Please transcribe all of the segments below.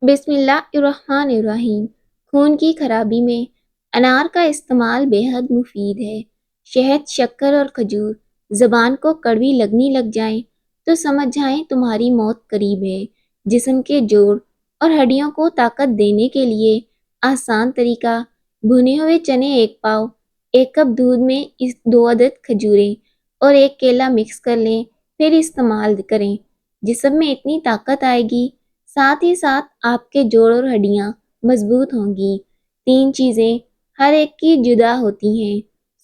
بسم اللہ الرحمن الرحیم۔ خون کی خرابی میں انار کا استعمال بے حد مفید ہے۔ شہد، شکر اور کھجور زبان کو کڑوی لگنے لگ جائیں تو سمجھ جائیں تمہاری موت قریب ہے۔ جسم کے جوڑ اور ہڈیوں کو طاقت دینے کے لیے آسان طریقہ: بھنے ہوئے چنے 1 پاؤ، 1 کپ دودھ میں 2 عدد کھجوریں اور 1 کیلا مکس کر لیں، پھر استعمال کریں۔ جسم میں اتنی طاقت آئے گی، ساتھ ہی ساتھ آپ کے جوڑ اور ہڈیاں مضبوط ہوں گی۔ 3 چیزیں ہر ایک کی جدا ہوتی ہیں: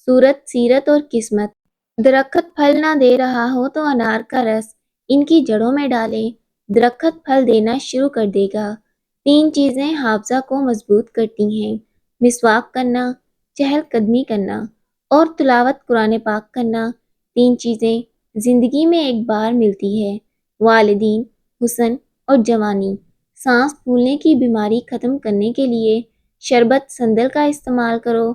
صورت، سیرت اور قسمت۔ درخت پھل نہ دے رہا ہو تو انار کا رس ان کی جڑوں میں ڈالیں، درخت پھل دینا شروع کر دے گا۔ 3 چیزیں حافظہ کو مضبوط کرتی ہیں: مسواک کرنا، چہل قدمی کرنا اور تلاوت قرآن پاک کرنا۔ 3 چیزیں زندگی میں ایک بار ملتی ہے: والدین، حسن اور جوانی۔ سانس پھولنے کی بیماری ختم کرنے کے لیے شربت سندل کا استعمال کرو۔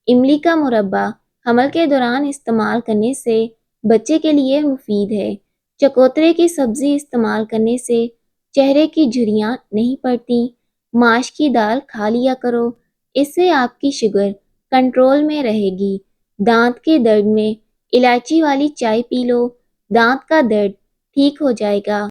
املی کا مربع حمل کے دوران استعمال کرنے سے بچے کے لیے مفید ہے۔ چکوترے کی سبزی استعمال کرنے سے چہرے کی جھریاں نہیں پڑتی۔ ماش کی دال کھا لیا کرو، اس سے آپ کی شوگر کنٹرول میں رہے گی۔ دانت کے درد میں الائچی والی چائے پی لو، دانت کا درد ٹھیک ہو جائے گا۔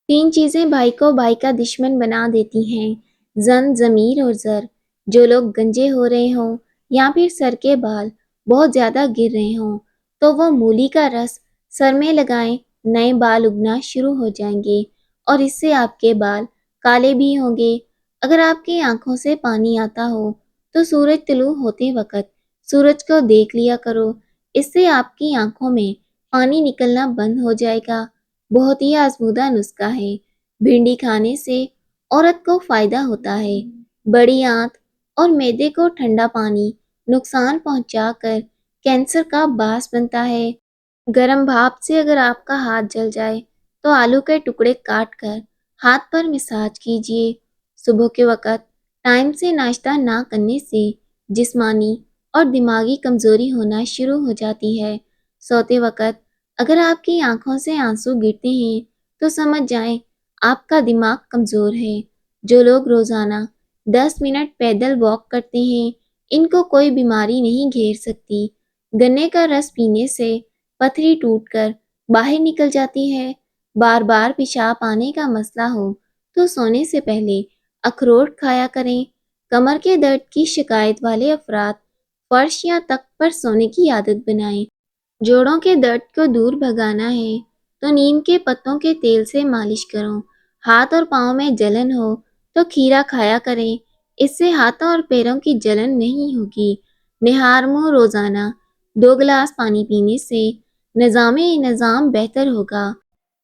3 چیزیں بھائی کو بھائی کا دشمن بنا دیتی ہیں: زن، ضمیر اور زر۔ جو لوگ گنجے ہو رہے ہوں یا پھر سر کے بال بہت زیادہ گر رہے ہوں تو وہ مولی کا رس سر میں لگائیں، نئے بال اگنا شروع ہو جائیں گے اور اس سے آپ کے بال کالے بھی ہوں گے۔ اگر آپ کی آنکھوں سے پانی آتا ہو تو سورج طلوع ہوتے وقت سورج کو دیکھ لیا کرو، اس سے آپ کی آنکھوں میں پانی نکلنا بند ہو جائے گا۔ بہت ہی آزمودہ نسخہ ہے۔ بھنڈی کھانے سے عورت کو فائدہ ہوتا ہے۔ بڑی آنت اور معدے کو ٹھنڈا پانی نقصان پہنچا کر کینسر کا باعث بنتا ہے۔ گرم بھاپ سے اگر آپ کا ہاتھ جل جائے تو آلو کے ٹکڑے کاٹ کر ہاتھ پر مساج کیجیے۔ صبح کے وقت ٹائم سے ناشتہ نہ کرنے سے جسمانی اور دماغی کمزوری ہونا شروع ہو جاتی ہے۔ سوتے وقت اگر آپ کی آنکھوں سے آنسو گرتے ہیں تو سمجھ جائیں آپ کا دماغ کمزور ہے۔ جو لوگ روزانہ 10 منٹ پیدل واک کرتے ہیں ان کو کوئی بیماری نہیں گھیر سکتی۔ گنے کا رس پینے سے پتھری ٹوٹ کر باہر نکل جاتی ہے۔ بار بار پیشاب آنے کا مسئلہ ہو تو سونے سے پہلے اخروٹ کھایا کریں۔ کمر کے درد کی شکایت والے افراد فرش یا تخت پر سونے کی عادت بنائیں۔ جوڑوں کے درد کو دور بھگانا ہے تو نیم کے پتوں کے تیل سے مالش کرو۔ ہاتھ اور پاؤں میں جلن ہو تو کھیرا کھایا کریں، اس سے ہاتھوں اور پیروں کی جلن نہیں ہوگی۔ نہار منہ روزانہ 2 گلاس پانی پینے سے نظام بہتر ہوگا۔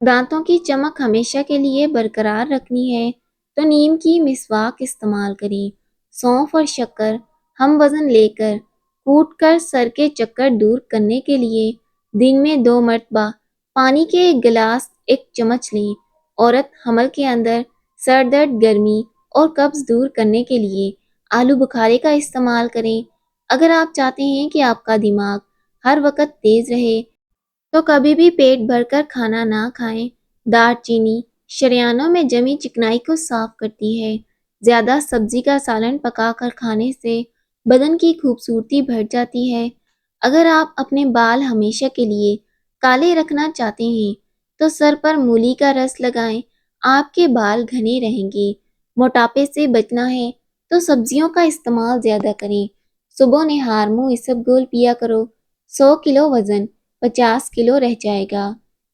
دانتوں کی چمک ہمیشہ کے لیے برقرار رکھنی ہے تو نیم کی مسواک استعمال کریں۔ سونف اور شکر ہم وزن لے کر کوٹ کر سر کے چکر دور کرنے کے لیے دن میں 2 مرتبہ پانی کے 1 گلاس 1 چمچ لیں۔ عورت حمل کے اندر سر درد، گرمی اور قبض دور کرنے کے لیے آلو بخارے کا استعمال کریں۔ اگر آپ چاہتے ہیں کہ آپ کا دماغ ہر وقت تیز رہے تو کبھی بھی پیٹ بھر کر کھانا نہ کھائیں۔ دار چینی شریانوں میں جمی چکنائی کو صاف کرتی ہے۔ زیادہ سبزی کا سالن پکا کر کھانے سے بدن کی خوبصورتی بڑھ جاتی ہے۔ اگر آپ اپنے بال ہمیشہ کے لیے کالے رکھنا چاہتے ہیں تو سر پر مولی کا رس لگائیں، آپ کے بال گھنے رہیں گے۔ موٹاپے سے بچنا ہے تو سبزیوں کا استعمال زیادہ کریں۔ صبح نہار منہ اسب گھول پیا کرو، 100 کلو وزن 50 کلو رہ جائے گا۔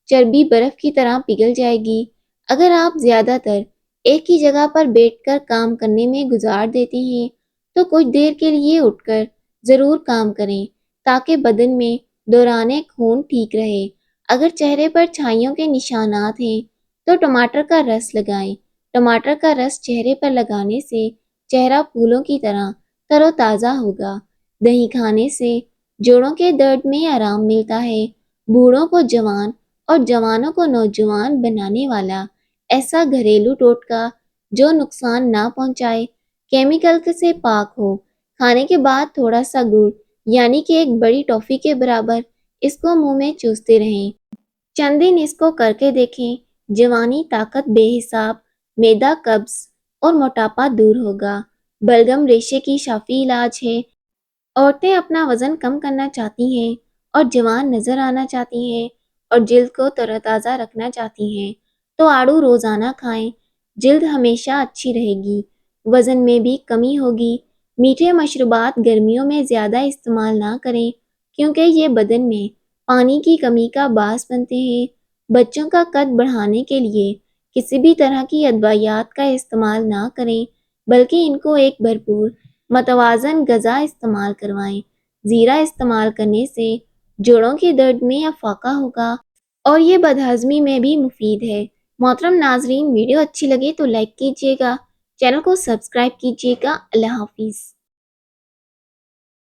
چربی برف کی طرح پگھل جائے گی۔ اگر آپ زیادہ تر ایک ہی جگہ پر بیٹھ کر کام کرنے میں گزار دیتے ہیں تو کچھ دیر کے لیے اٹھ کر ضرور کام کریں تاکہ بدن میں دوران خون ٹھیک رہے۔ اگر چہرے پر چھائیوں کے نشانات ہیں تو ٹماٹر کا رس لگائیں۔ ٹماٹر کا رس چہرے پر لگانے سے چہرہ پھولوں کی طرح تر و تازہ ہوگا۔ دہی کھانے سے جوڑوں کے درد میں آرام ملتا ہے۔ بوڑھوں کو جوان اور جوانوں کو نوجوان بنانے والا ایسا گھریلو ٹوٹکا جو نقصان نہ پہنچائے، کیمیکل سے پاک ہو۔ کھانے کے بعد تھوڑا سا گڑ یعنی کہ 1 بڑی ٹافی کے برابر اس کو منہ میں چوستے رہیں۔ چند دن اس کو کر کے دیکھیں۔ جوانی، طاقت بے حساب، معدہ قبض اور موٹاپا دور ہوگا۔ بلگم ریشے کی شافی علاج ہے۔ عورتیں اپنا وزن کم کرنا چاہتی ہیں اور جوان نظر آنا چاہتی ہیں اور جلد کو تر و تازہ رکھنا چاہتی ہیں تو آڑو روزانہ کھائیں۔ جلد ہمیشہ اچھی رہے گی، وزن میں بھی کمی ہوگی۔ میٹھے مشروبات گرمیوں میں زیادہ استعمال نہ کریں کیونکہ یہ بدن میں پانی کی کمی کا باعث بنتے ہیں۔ بچوں کا قد بڑھانے کے لیے کسی بھی طرح کی ادویات کا استعمال نہ کریں بلکہ ان کو ایک بھرپور متوازن غذا استعمال کروائیں۔ زیرہ استعمال کرنے سے جوڑوں کے درد میں افاقہ ہوگا اور یہ بدہضمی میں بھی مفید ہے۔ محترم ناظرین، ویڈیو اچھی لگے تو لائک کیجیے گا، چینل کو سبسکرائب کیجیے گا۔ اللہ حافظ۔